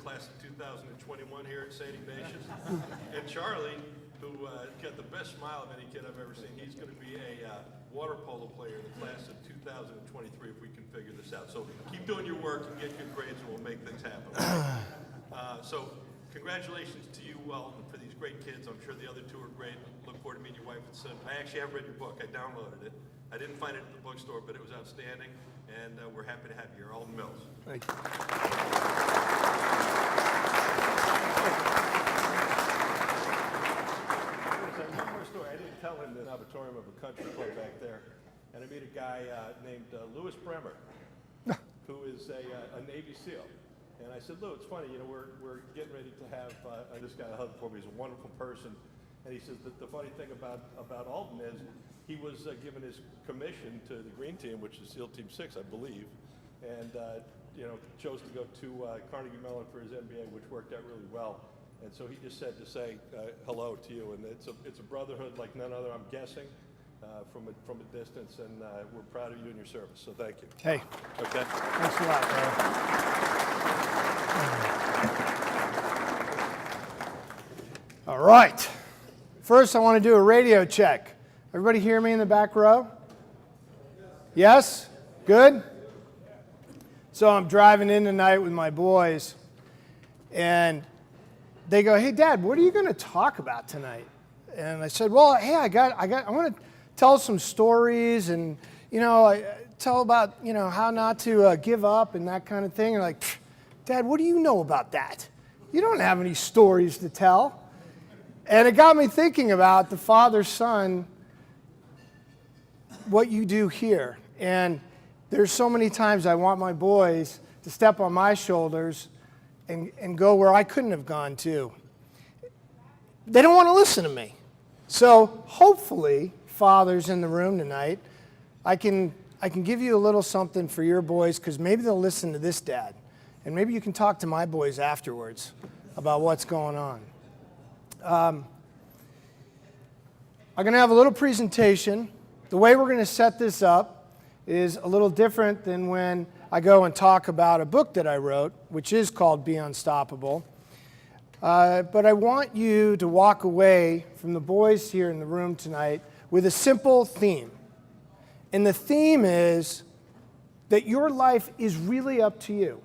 Class of 2021 here at St. Ignatius. And Charlie, who got the best smile of any kid I've ever seen, he's going to be a water polo player in the class of 2023 if we can figure this out. So keep doing your work and get good grades and we'll make things happen. So congratulations to you, Alden, for these great kids. I'm sure the other two are great. Look forward to meeting your wife and son. I actually have read your book. I downloaded it. I didn't find it at the bookstore, but it was outstanding. And we're happy to have you here. Alden Mills. Thank you. One more story. I didn't tell him the auditorium of a country club back there. And I meet a guy named Louis Bremer, who is a Navy SEAL. And I said, Lou, it's funny, you know, we're getting ready to have this guy hug for me. He's a wonderful person. And he says that the funny thing about Alden is he was given his commission to the Green Team, which is SEAL Team 6, I believe, and you know, chose to go to Carnegie Mellon for his MBA, which worked out really well. And so he just said to say hello to you, and it's a brotherhood like none other, I'm guessing, from a distance, and we're proud of you and your service. So thank you. Hey. Okay. Thanks a lot, man. All right. First, I want to do a radio check. Everybody hear me in the back row? Yes? Good? So I'm driving in tonight with my boys, and they go, "Hey, Dad, what are you going to talk about tonight?" And I said, "Well, hey, I want to tell some stories, and you know, I tell about how not to give up and that kind of thing." And like, "Dad, what do you know about that? You don't have any stories to tell." And it got me thinking about the father-son, what you do here. And there's so many times I want my boys to step on my shoulders and go where I couldn't have gone to. They don't want to listen to me. So hopefully, fathers in the room tonight, I can give you a little something for your boys, because maybe they'll listen to this dad. And maybe you can talk to my boys afterwards about what's going on. I'm going to have a little presentation. The way we're going to set this up is a little different than when I go and talk about a book that I wrote, which is called Be Unstoppable. But I want you to walk away from the boys here in the room tonight with a simple theme. And the theme is that your life is really up to you.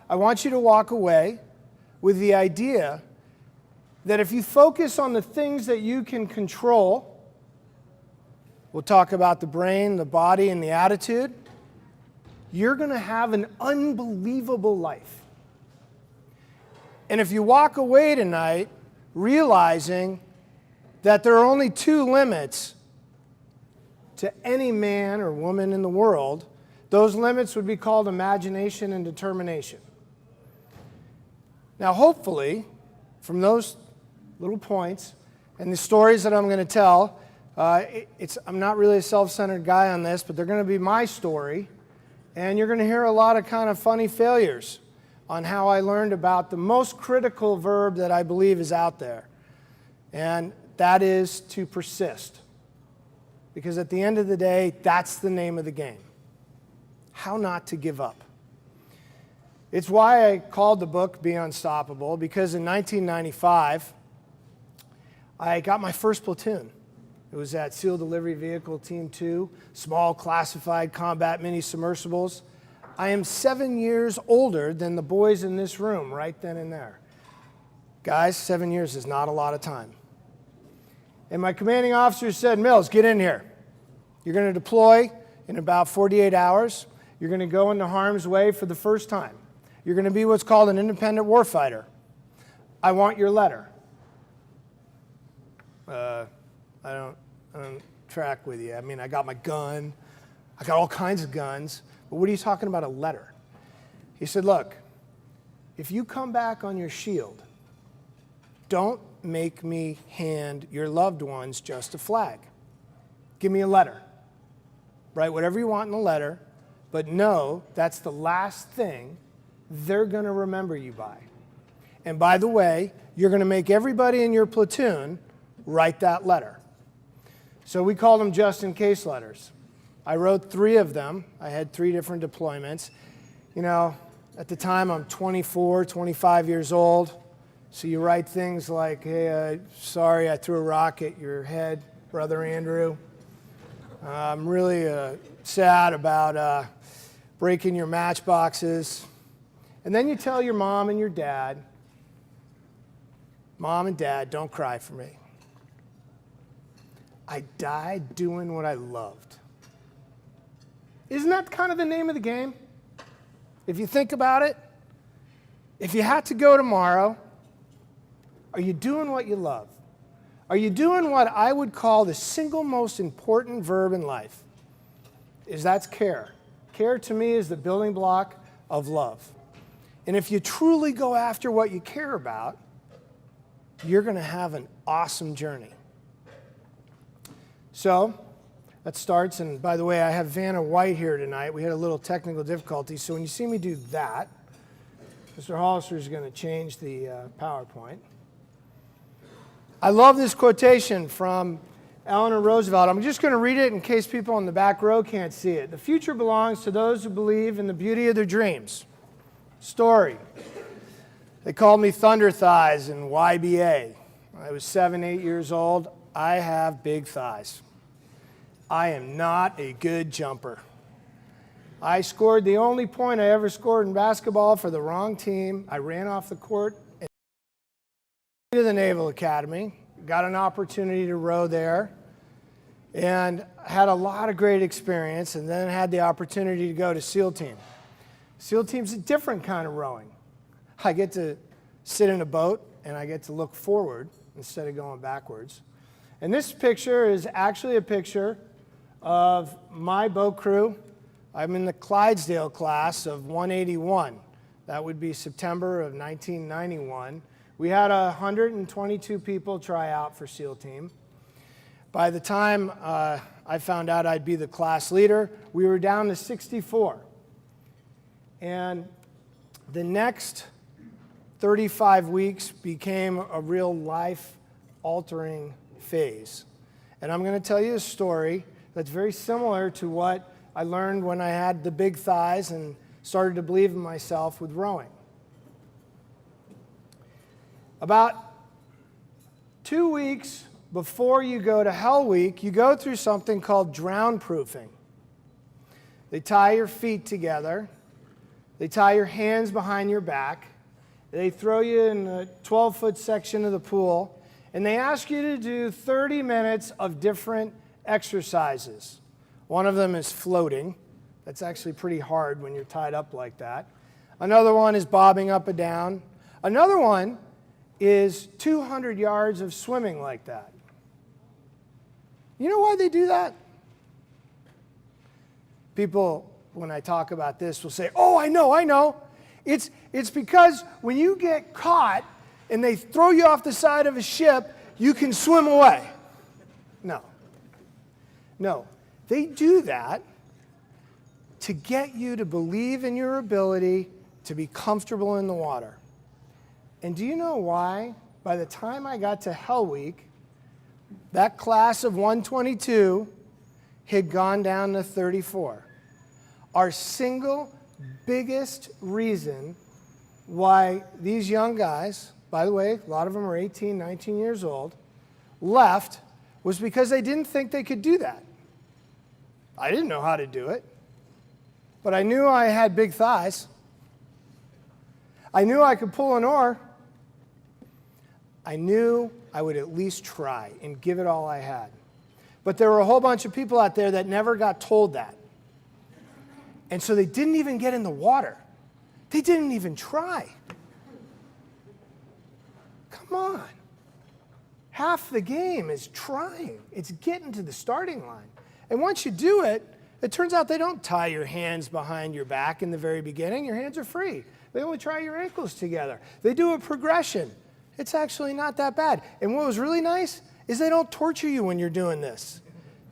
I want you to walk away with the idea that if you focus on the things that you can control, we'll talk about the brain, the body, and the attitude, you're going to have an unbelievable life. And if you walk away tonight realizing that there are only two limits to any man or woman in the world, those limits would be called imagination and determination. Now, hopefully, from those little points and the stories that I'm going to tell, I'm not really a self-centered guy on this, but they're going to be my story, and you're going to hear a lot of kind of funny failures on how I learned about the most critical verb that I believe is out there, and that is to persist. Because at the end of the day, that's the name of the game. How not to give up. It's why I called the book Be Unstoppable, because in 1995, I got my first platoon. It was at SEAL Delivery Vehicle Team 2, small classified combat mini-submersibles. I am 7 years older than the boys in this room right then and there. Guys, 7 years is not a lot of time. And my commanding officer said, "Mills, get in here. You're going to deploy in about 48 hours. You're going to go into harm's way for the first time. You're going to be what's called an independent warfighter. I want your letter." I don't track with you. I mean, I got my gun. I got all kinds of guns. But what are you talking about, a letter? He said, "Look, if you come back on your shield, don't make me hand your loved ones just a flag. Give me a letter. Write whatever you want in the letter, but know that's the last thing they're going to remember you by. And by the way, you're going to make everybody in your platoon write that letter." So we called them just-in-case letters. I wrote 3 of them. I had 3 different deployments. You know, At the time, I'm 24, 25 years old. So you write things like, hey, sorry I threw a rock at your head, Brother Andrew. I'm really sad about breaking your matchboxes. And then you tell your mom and your dad, Mom and Dad, don't cry for me. I died doing what I loved. Isn't that kind of the name of the game? If you think about it, if you had to go tomorrow, are you doing what you love? Are you doing what I would call the single most important verb in life? That's care. Care to me is the building block of love. And if you truly go after what you care about, you're going to have an awesome journey. So that starts, and by the way, I have Vanna White here tonight. We had a little technical difficulty, so when you see me do that, Mr. Hollister is going to change the PowerPoint. I love this quotation from Eleanor Roosevelt. I'm just going to read it in case people in the back row can't see it. The future belongs to those who believe in the beauty of their dreams. Story. They called me Thunder Thighs in YBA. I was 7, 8 years old. I have big thighs. I am not a good jumper. I scored the only point I ever scored in basketball for the wrong team. I ran off the court and to the Naval Academy, got an opportunity to row there, and had a lot of great experience, and then had the opportunity to go to SEAL Team. SEAL Team's a different kind of rowing. I get to sit in a boat, and I get to look forward instead of going backwards. And this picture is actually a picture of my boat crew. I'm in the Clydesdale class of 181. That would be September of 1991. We had 122 people try out for SEAL Team. By the time I found out I'd be the class leader, we were down to 64. And the next 35 weeks became a real life-altering phase. And I'm going to tell you a story that's very similar to what I learned when I had the big thighs and started to believe in myself with rowing. About 2 weeks before you go to Hell Week, you go through something called drown proofing. They tie your feet together. They tie your hands behind your back. They throw you in a 12-foot section of the pool, and they ask you to do 30 minutes of different exercises. One of them is floating. That's actually pretty hard when you're tied up like that. Another one is bobbing up and down. Another one is 200 yards of swimming like that. You know why they do that? People, when I talk about this, will say, oh, I know. It's because when you get caught and they throw you off the side of a ship, you can swim away. No. They do that to get you to believe in your ability to be comfortable in the water. And do you know why? By the time I got to Hell Week, that class of 122 had gone down to 34. Our single biggest reason why these young guys, by the way, a lot of them are 18, 19 years old, left was because they didn't think they could do that. I didn't know how to do it, but I knew I had big thighs. I knew I could pull an oar. I knew I would at least try and give it all I had. But there were a whole bunch of people out there that never got told that. And so they didn't even get in the water. They didn't even try. Come on. Half the game is trying. It's getting to the starting line. And once you do it, it turns out they don't tie your hands behind your back in the very beginning. Your hands are free. They only tie your ankles together. They do a progression. It's actually not that bad. And what was really nice is they don't torture you when you're doing this.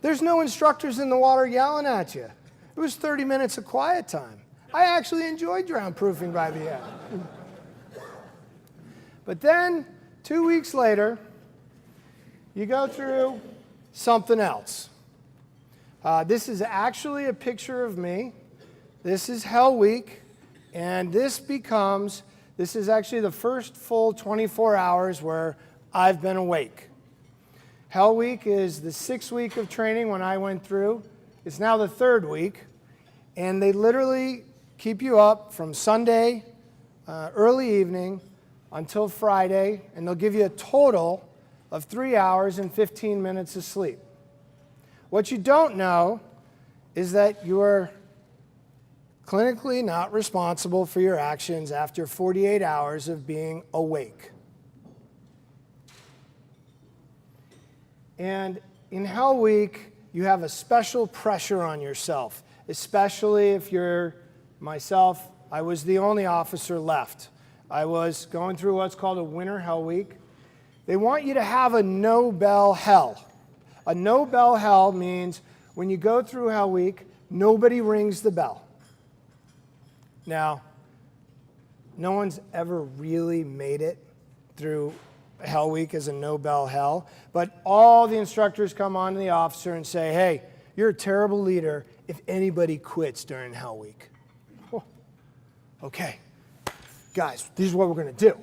There's no instructors in the water yelling at you. It was 30 minutes of quiet time. I actually enjoyed drown proofing by the end. But then, 2 weeks later, you go through something else. This is actually a picture of me. This is Hell Week, And this is actually the first full 24 hours where I've been awake. Hell Week is the 6th week of training when I went through. It's now the 3rd week. And they literally keep you up from Sunday, early evening, until Friday. And they'll give you a total of 3 hours and 15 minutes of sleep. What you don't know is that you are clinically not responsible for your actions after 48 hours of being awake. And in Hell Week, you have a special pressure on yourself, especially if you're myself. I was the only officer left. I was going through what's called a winter Hell Week. They want you to have a no-bell hell. A no-bell hell means when you go through Hell Week, nobody rings the bell. Now, no one's ever really made it through Hell Week as a no-bell hell, but all the instructors come on to the officer and say, hey, you're a terrible leader if anybody quits during Hell Week. Oh, okay, guys, this is what we're going to do.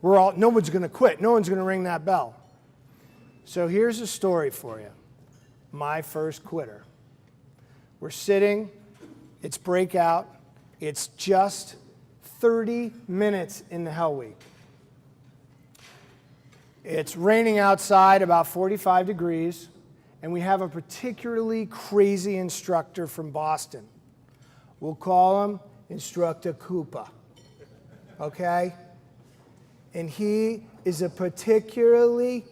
No one's going to quit. No one's going to ring that bell. So here's a story for you. My first quitter. We're sitting, it's breakout, it's just 30 minutes in the Hell Week. It's raining outside, about 45 degrees, and we have a particularly crazy instructor from Boston. We'll call him Instructor Cooper, okay? And he is a particularly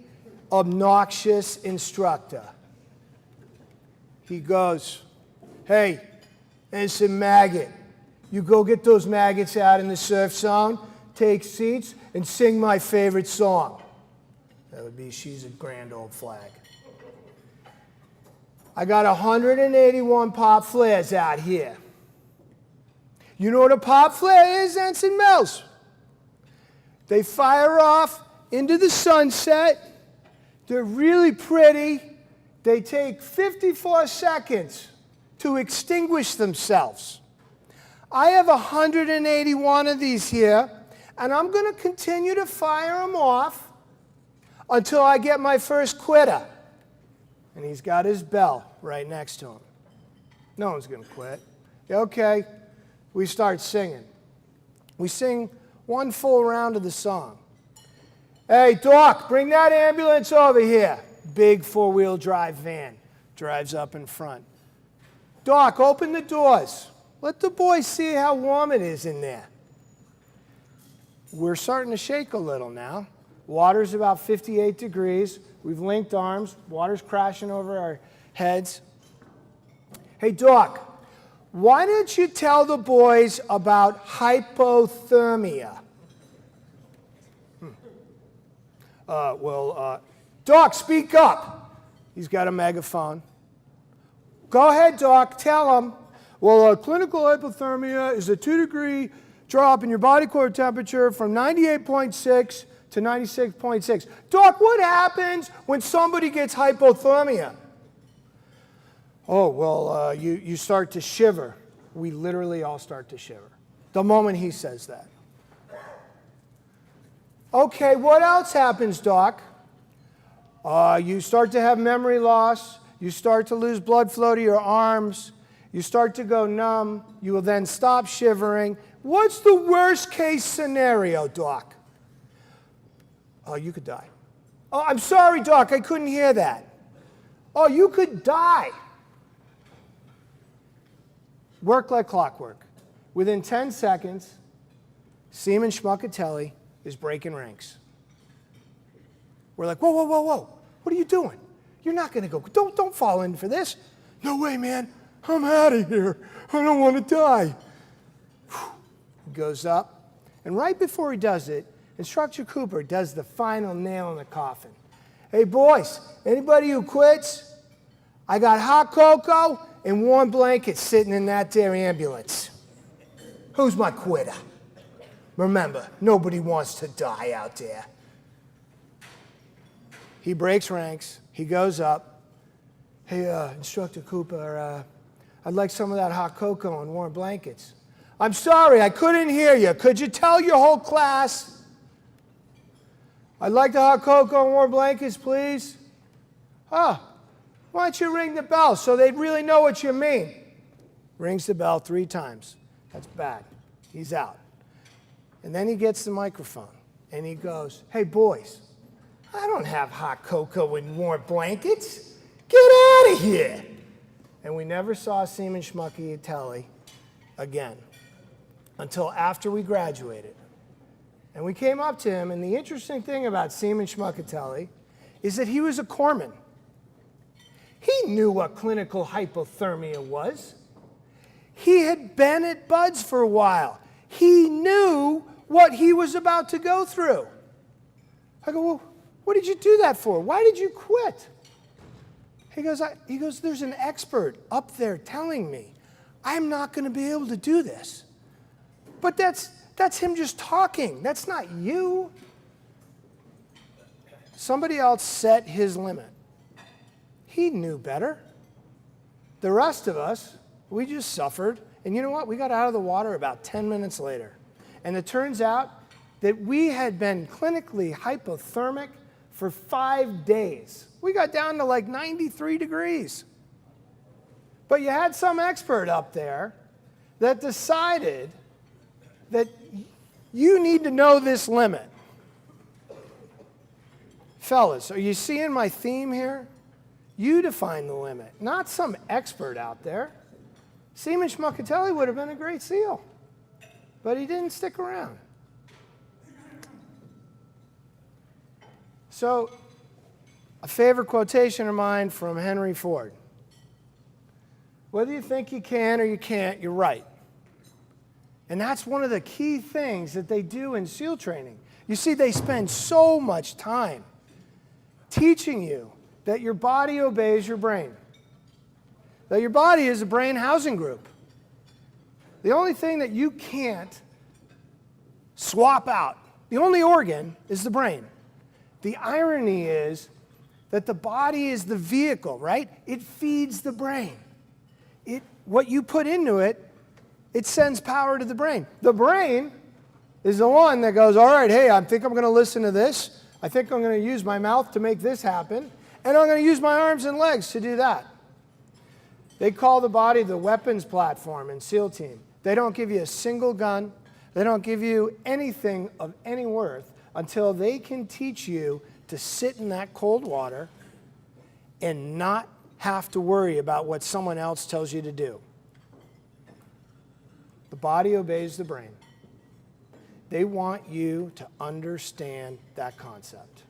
obnoxious instructor. He goes, hey, Ensign Maggot, you go get those maggots out in the surf zone, take seats, and sing my favorite song. That would be She's a Grand Old Flag. I got 181 pop flares out here. You know what a pop flare is, Ensign Mills? They fire off into the sunset. They're really pretty. They take 54 seconds to extinguish themselves. I have 181 of these here, and I'm going to continue to fire them off until I get my first quitter. And he's got his bell right next to him. No one's going to quit. Okay, we start singing. We sing one full round of the song. Hey, Doc, bring that ambulance over here. Big four-wheel drive van drives up in front. Doc, open the doors. Let the boys see how warm it is in there. We're starting to shake a little now. Water's about 58 degrees. We've linked arms. Water's crashing over our heads. Hey, Doc, why don't you tell the boys about hypothermia? Doc, speak up. He's got a megaphone. Go ahead, Doc, tell him. Well, clinical hypothermia is a 2-degree drop in your body core temperature from 98.6 to 96.6. Doc, what happens when somebody gets hypothermia? Oh, well, you start to shiver. We literally all start to shiver the moment he says that. Okay, what else happens, Doc? You start to have memory loss. You start to lose blood flow to your arms. You start to go numb. You will then stop shivering. What's the worst case scenario, Doc? Oh, you could die. Oh, I'm sorry, Doc, I couldn't hear that. Oh, you could die. Work like clockwork. Within 10 seconds, Seaman Schmuckatelli is breaking ranks. We're like, whoa, whoa, whoa, whoa. What are you doing? You're not going to go. Don't fall in for this. No way, man. I'm out of here. I don't want to die. He goes up, and right before he does it, Instructor Cooper does the final nail in the coffin. Hey, boys, anybody who quits, I got hot cocoa and warm blankets sitting in that there ambulance. Who's my quitter? Remember, nobody wants to die out there. He breaks ranks. He goes up. Hey, Instructor Cooper, I'd like some of that hot cocoa and warm blankets. I'm sorry, I couldn't hear you. Could you tell your whole class? I'd like the hot cocoa and warm blankets, please. Oh, why don't you ring the bell so they really know what you mean? Rings the bell 3 times. That's bad. He's out. And then he gets the microphone and he goes, hey boys, I don't have hot cocoa and warm blankets. Get out of here. And we never saw Seaman Schmuckatelli again until after we graduated. And we came up to him, and the interesting thing about Seaman Schmuckatelli is that he was a corpsman. He knew what clinical hypothermia was. He had been at Buds for a while. He knew what he was about to go through. I go, well, what did you do that for? Why did you quit? He goes, there's an expert up there telling me I'm not going to be able to do this. But that's him just talking. That's not you. Somebody else set his limit. He knew better. The rest of us, we just suffered. And you know what? We got out of the water about 10 minutes later. And it turns out that we had been clinically hypothermic for 5 days. We got down to like 93 degrees. But you had some expert up there that decided that you need to know this limit. Fellas, are you seeing my theme here? You define the limit, not some expert out there. Seaman Schmuckatelli would have been a great SEAL, but he didn't stick around. So, a favorite quotation of mine from Henry Ford. Whether you think you can or you can't, you're right. And that's one of the key things that they do in SEAL training. You see, they spend so much time teaching you that your body obeys your brain. That your body is a brain housing group. The only thing that you can't swap out, the only organ is the brain. The irony is that the body is the vehicle, right? It feeds the brain. What you put into it, it sends power to the brain. The brain is the one that goes, all right, hey, I think I'm going to listen to this. I think I'm going to use my mouth to make this happen. And I'm going to use my arms and legs to do that. They call the body the weapons platform in SEAL team. They don't give you a single gun. They don't give you anything of any worth until they can teach you to sit in that cold water and not have to worry about what someone else tells you to do. The body obeys the brain. They want you to understand that concept.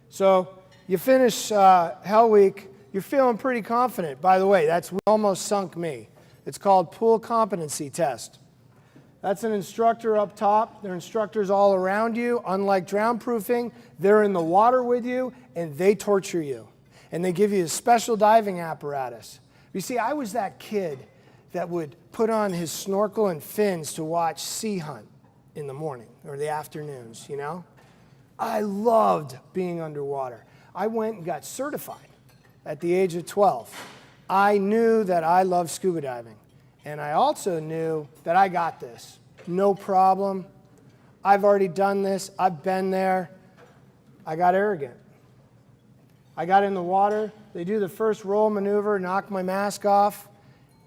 So you finish Hell Week, you're feeling pretty confident. By the way, that's almost sunk me. It's called Pool Competency Test. That's an instructor up top. There are instructors all around you. Unlike drown proofing, they're in the water with you, and they torture you. And they give you a special diving apparatus. You see, I was that kid that would put on his snorkel and fins to watch sea hunt in the morning or the afternoons, you know? I loved being underwater. I went and got certified at the age of 12. I knew that I loved scuba diving. And I also knew that I got this. No problem. I've already done this. I've been there. I got arrogant. I got in the water. They do the first roll maneuver, knock my mask off,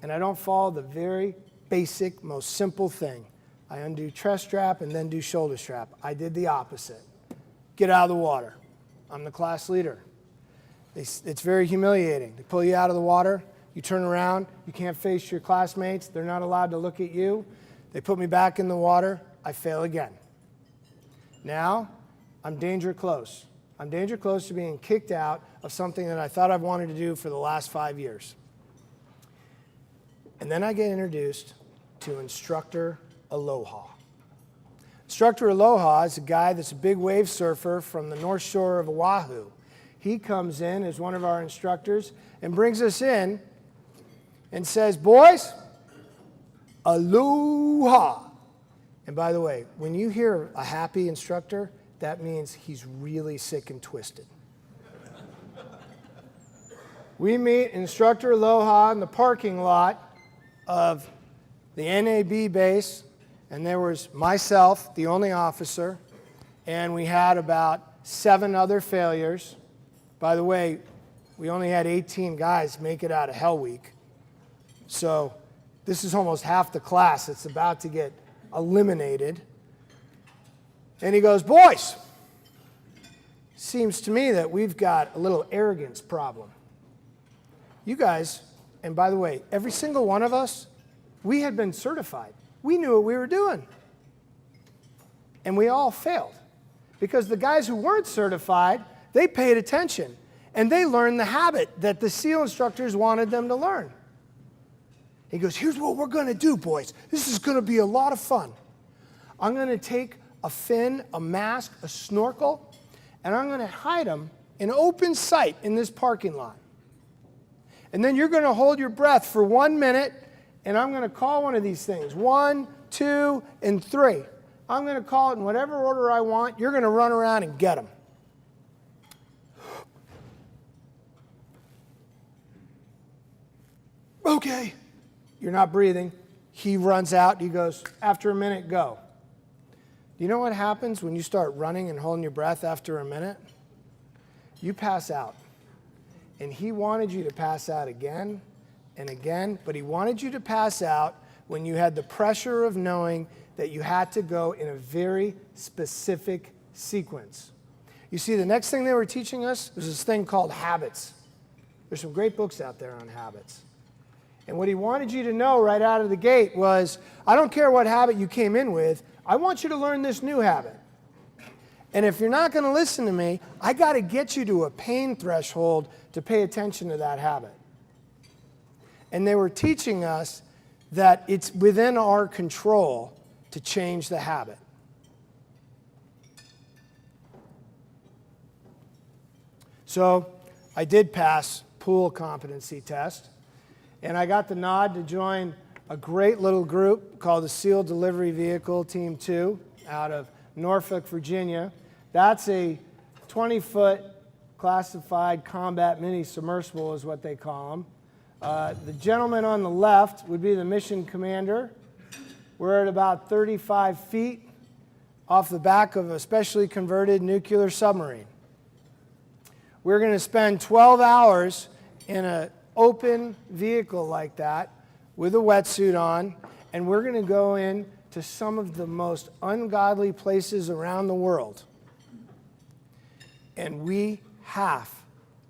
and I don't follow the very basic, most simple thing. I undo chest strap and then do shoulder strap. I did the opposite. Get out of the water. I'm the class leader. It's very humiliating. They pull you out of the water. You turn around, you can't face your classmates. They're not allowed to look at you. They put me back in the water. I fail again. Now, I'm danger close. I'm danger close to being kicked out of something that I thought I've wanted to do for the last 5 years. And then I get introduced to Instructor Aloha. Instructor Aloha is a guy that's a big wave surfer from the North Shore of Oahu. He comes in as one of our instructors and brings us in and says, boys, aloha. And by the way, when you hear a happy instructor, that means he's really sick and twisted. We meet Instructor Aloha in the parking lot of the NAB base, and there was myself, the only officer, and we had about 7 other failures. By the way, we only had 18 guys make it out of Hell Week. So this is almost half the class that's about to get eliminated. And he goes, boys, seems to me that we've got a little arrogance problem. You guys, and by the way, every single one of us, we had been certified. We knew what we were doing. And we all failed. Because the guys who weren't certified, they paid attention. And they learned the habit that the SEAL instructors wanted them to learn. He goes, here's what we're going to do, boys. This is going to be a lot of fun. I'm going to take a fin, a mask, a snorkel, and I'm going to hide them in open sight in this parking lot. And then you're going to hold your breath for 1 minute, and I'm going to call one of these things. 1, 2, and 3. I'm going to call it in whatever order I want. You're going to run around and get them. Okay. You're not breathing. He runs out. He goes, after a minute, go. Do you know what happens when you start running and holding your breath after a minute? You pass out. And he wanted you to pass out again and again, but he wanted you to pass out when you had the pressure of knowing that you had to go in a very specific sequence. You see, the next thing they were teaching us was this thing called habits. There's some great books out there on habits. And what he wanted you to know right out of the gate was, I don't care what habit you came in with, I want you to learn this new habit. And if you're not going to listen to me, I got to get you to a pain threshold to pay attention to that habit. And they were teaching us that it's within our control to change the habit. So I did pass pool competency test, and I got the nod to join a great little group called the SEAL Delivery Vehicle Team 2 out of Norfolk, Virginia. That's a 20-foot classified combat mini-submersible is what they call them. The gentleman on the left would be the mission commander. We're at about 35 feet off the back of a specially converted nuclear submarine. We're going to spend 12 hours in an open vehicle like that with a wetsuit on, and we're going to go in to some of the most ungodly places around the world. And we have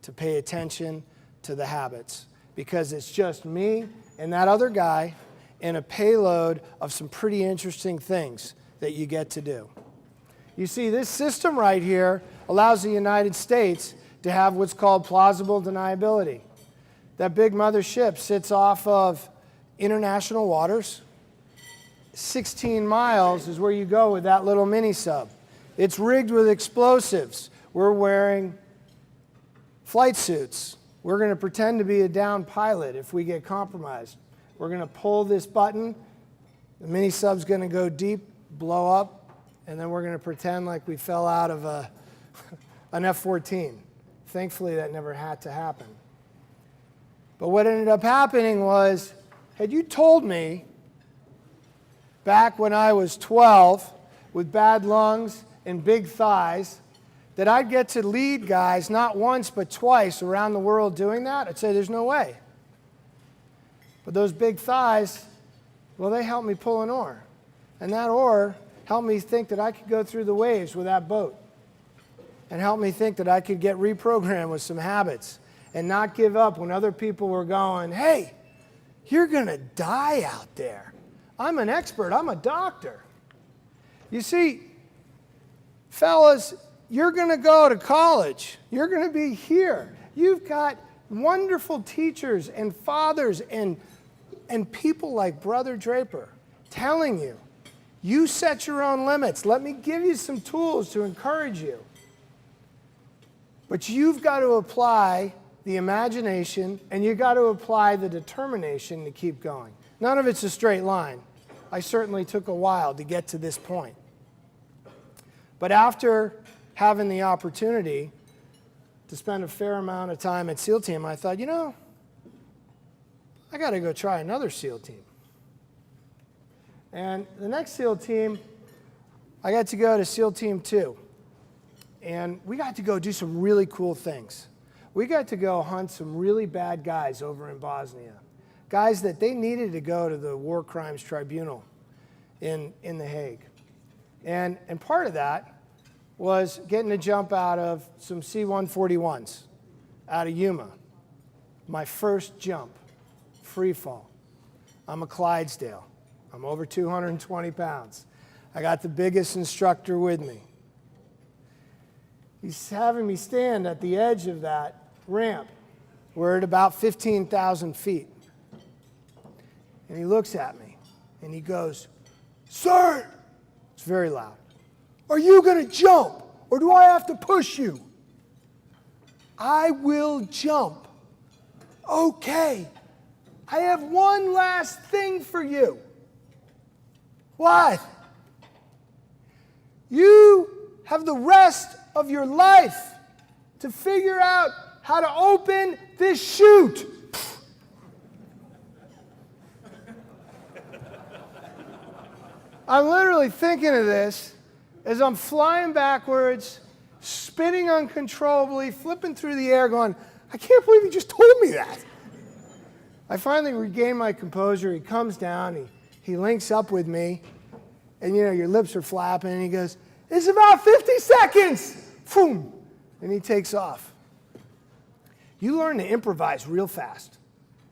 to pay attention to the habits, because it's just me and that other guy and a payload of some pretty interesting things that you get to do. You see, this system right here allows the United States to have what's called plausible deniability. That big mothership sits off of international waters. 16 miles is where you go with that little mini sub. It's rigged with explosives. We're wearing flight suits. We're going to pretend to be a downed pilot if we get compromised. We're going to pull this button. The mini sub's going to go deep, blow up, and then we're going to pretend like we fell out of an F-14. Thankfully, that never had to happen. But what ended up happening was, had you told me back when I was 12 with bad lungs and big thighs that I'd get to lead guys not once but twice around the world doing that, I'd say there's no way. But those big thighs, well, they helped me pull an oar. And that oar helped me think that I could go through the waves with that boat. And helped me think that I could get reprogrammed with some habits and not give up when other people were going, hey, you're going to die out there. I'm an expert. I'm a doctor. You see, fellas, you're going to go to college. You're going to be here. You've got wonderful teachers and fathers and people like Brother Draper telling you, you set your own limits. Let me give you some tools to encourage you. But you've got to apply the imagination, and you've got to apply the determination to keep going. None of it's a straight line. I certainly took a while to get to this point. But after having the opportunity to spend a fair amount of time at SEAL Team, I thought, you know, I got to go try another SEAL Team. And the next SEAL team, I got to go to SEAL Team 2. And we got to go do some really cool things. We got to go hunt some really bad guys over in Bosnia. Guys that they needed to go to the War Crimes Tribunal in The Hague. And part of that was getting to jump out of some C-141s out of Yuma. My first jump, free fall. I'm a Clydesdale. I'm over 220 pounds. I got the biggest instructor with me. He's having me stand at the edge of that ramp. We're at about 15,000 feet. And he looks at me and he goes, "Sir," it's very loud, "are you going to jump or do I have to push you?" "I will jump." "Okay, I have one last thing for you." "What?" "You have the rest of your life to figure out how to open this chute." I'm literally thinking of this as I'm flying backwards, spinning uncontrollably, flipping through the air, going, I can't believe he just told me that. I finally regain my composure. He comes down, he links up with me, and your lips are flapping, and he goes, "It's about 50 seconds. Boom. And he takes off. You learn to improvise real fast.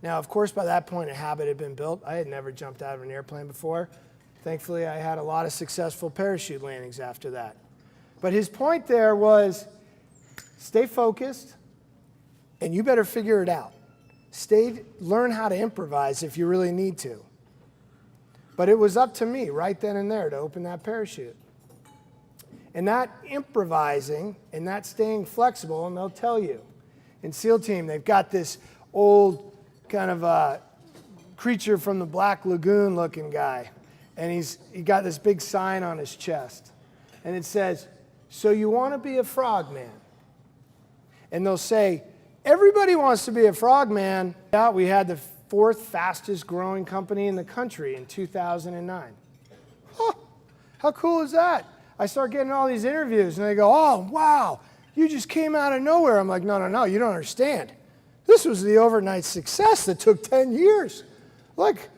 Now, of course, by that point, a habit had been built. I had never jumped out of an airplane before. Thankfully, I had a lot of successful parachute landings after that. But his point there was, stay focused, and you better figure it out. Learn how to improvise if you really need to. But it was up to me right then and there to open that parachute. And that improvising and that staying flexible, and they'll tell you, in SEAL Team, they've got this old kind of creature from the Black Lagoon looking guy. And he got this big sign on his chest. And it says, "So you want to be a frogman?" And they'll say, "Everybody wants to be a frogman." Yeah, we had the 4th fastest growing company in the country in 2009. Huh, how cool is that? I start getting all these interviews, and they go, "Oh, wow, you just came out of nowhere." I'm like, no, you don't understand. This was the overnight success that took 10 years. Like,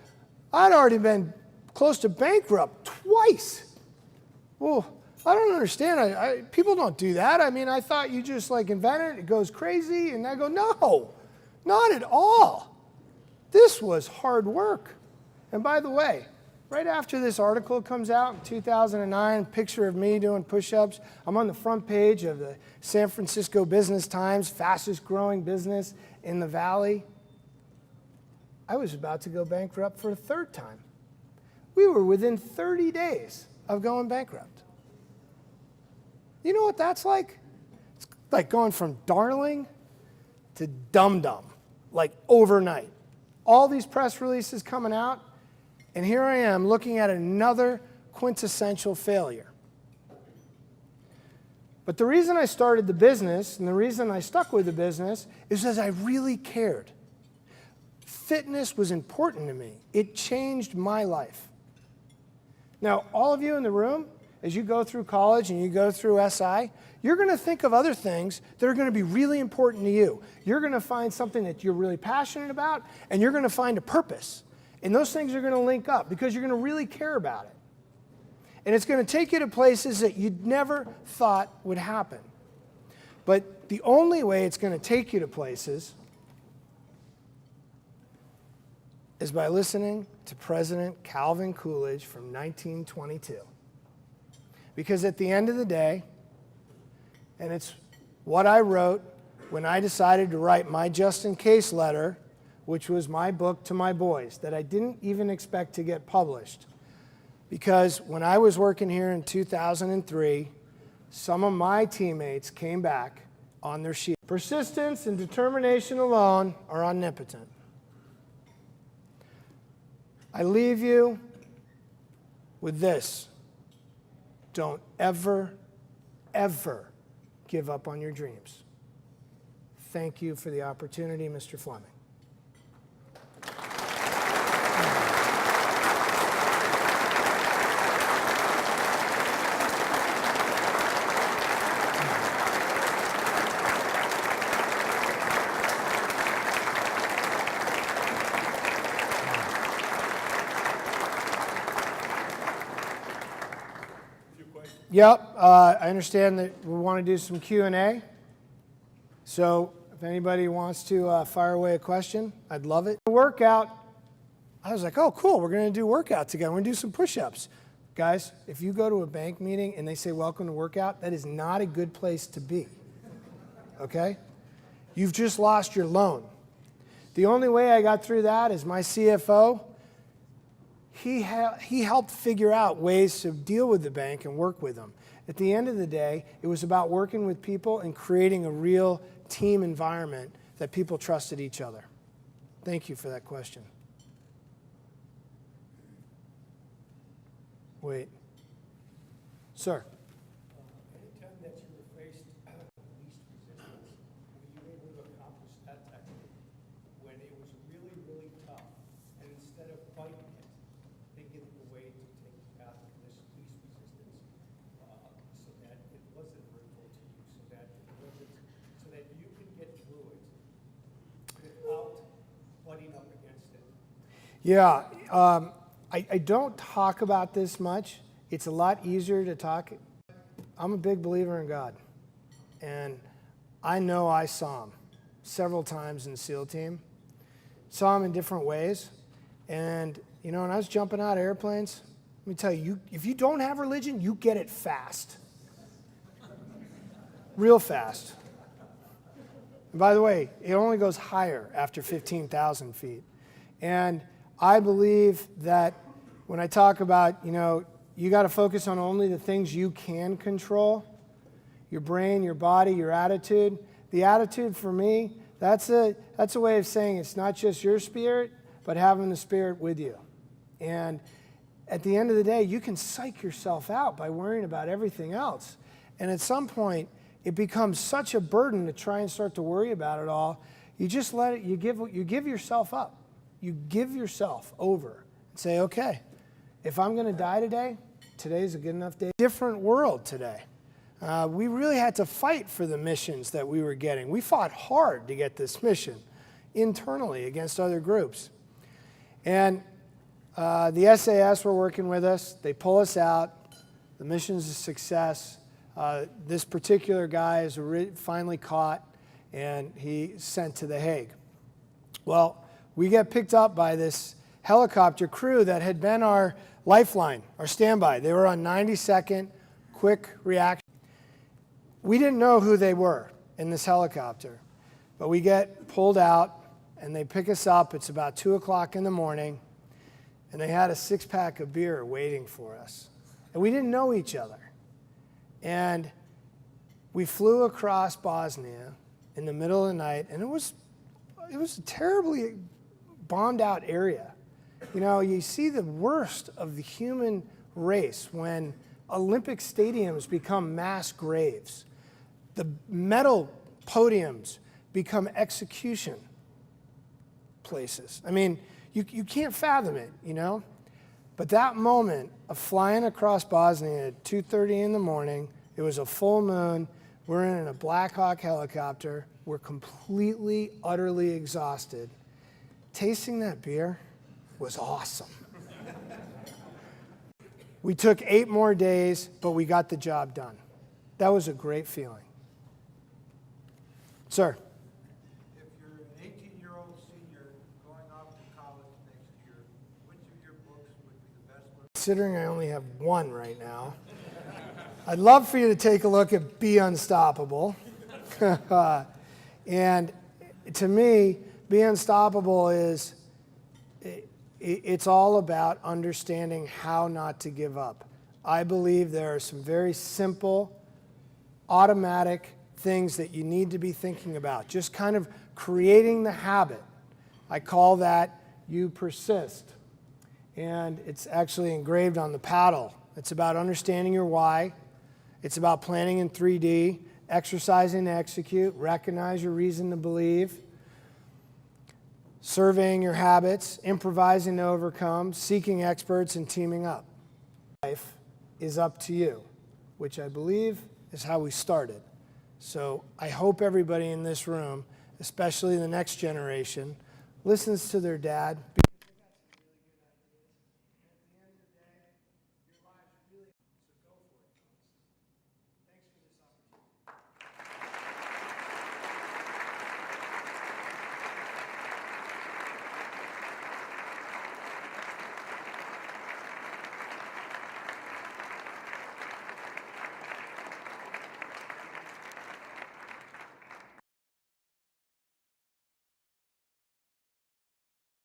I'd already been close to bankrupt twice. Well, I don't understand. People don't do that. I mean, I thought you just invent it, it goes crazy, and I go, no, not at all. This was hard work. And by the way, right after this article comes out in 2009, picture of me doing push-ups, I'm on the front page of the San Francisco Business Times, fastest growing business in the Valley. I was about to go bankrupt for a 3rd time. We were within 30 days of going bankrupt. You know what that's like? It's like going from darling to dum-dum, like overnight. All these press releases coming out, and here I am looking at another quintessential failure. But the reason I started the business and the reason I stuck with the business is because I really cared. Fitness was important to me. It changed my life. Now, all of you in the room, as you go through college and you go through SI, you're going to think of other things that are going to be really important to you. You're going to find something that you're really passionate about, and you're going to find a purpose. And those things are going to link up because you're going to really care about it. And it's going to take you to places that you'd never thought would happen. But the only way it's going to take you to places is by listening to President Calvin Coolidge from 1922. Because at the end of the day, and it's what I wrote when I decided to write my just in case letter, which was my book to my boys that I didn't even expect to get published. Because when I was working here in 2003, some of my teammates came back on their sheet. Persistence and determination alone are omnipotent. I leave you with this. Don't ever, ever give up on your dreams. Thank you for the opportunity, Mr. Fleming. Yep, I understand that we want to do some Q&A. So if anybody wants to fire away a question, I'd love it. Workout, I was like, oh, cool, we're going to do workout together. We're going to do some push-ups. Guys, if you go to a bank meeting and they say, welcome to workout, that is not a good place to be, okay? You've just lost your loan. The only way I got through that is my CFO, he helped figure out ways to deal with the bank and work with them. At the end of the day, it was about working with people and creating a real team environment that people trusted each other. Thank you for that question. Wait. Sir. Anytime that you were faced with least resistance, were you able to accomplish that technique when it was really, really tough, and instead of fighting it, thinking of a way to take the path of this least resistance, so that it wasn't hurtful to you, so that you could get through it without butting up against it? Yeah. I don't talk about this much. It's a lot easier to talk. I'm a big believer in God. And I know I saw him several times in the SEAL team. Saw him in different ways. And, you know, when I was jumping out of airplanes, let me tell you, if you don't have religion, you get it fast. Real fast. And by the way, it only goes higher after 15,000 feet. And I believe that when I talk about, you know, you got to focus on only the things you can control, your brain, your body, your attitude. The attitude for me, that's a way of saying it's not just your spirit, but having the Spirit with you. And at the end of the day, you can psych yourself out by worrying about everything else. And at some point, it becomes such a burden to try and start to worry about it all. You just let it, you give yourself up. You give yourself over and say, okay, if I'm going to die today, today's a good enough day. Different world today. We really had to fight for the missions that we were getting. We fought hard to get this mission internally against other groups. And the SAS were working with us. They pull us out. The mission's a success. This particular guy is finally caught, and he's sent to The Hague. Well, we get picked up by this helicopter crew that had been our lifeline, our standby. They were on 90-second quick reaction. We didn't know who they were in this helicopter, but we get pulled out, and they pick us up. It's about 2 o'clock in the morning, and they had a 6-pack of beer waiting for us. And we didn't know each other. And we flew across Bosnia in the middle of the night, and it was a terribly bombed out area. You know, you see the worst of the human race when Olympic stadiums become mass graves. The metal podiums become execution places. I mean, you can't fathom it, you know? But that moment of flying across Bosnia at 2:30 in the morning, it was a full moon, we're in a Black Hawk helicopter, we're completely, utterly exhausted. Tasting that beer was awesome. We took 8 more days, but we got the job done. That was a great feeling. Sir? If you're an 18-year-old senior going off to college next year, which of your books would be the best one? Considering I only have one right now, I'd love for you to take a look at Be Unstoppable. And to me, Be Unstoppable is, it's all about understanding how not to give up. I believe there are some very simple, automatic things that you need to be thinking about. Just kind of creating the habit. I call that You Persist. And it's actually engraved on the paddle. It's about understanding your why. It's about planning in 3D, exercising to execute, recognize your reason to believe, surveying your habits, improvising to overcome, seeking experts, and teaming up. Life is up to you, which I believe is how we started. So I hope everybody in this room, especially the next generation, listens to their dad.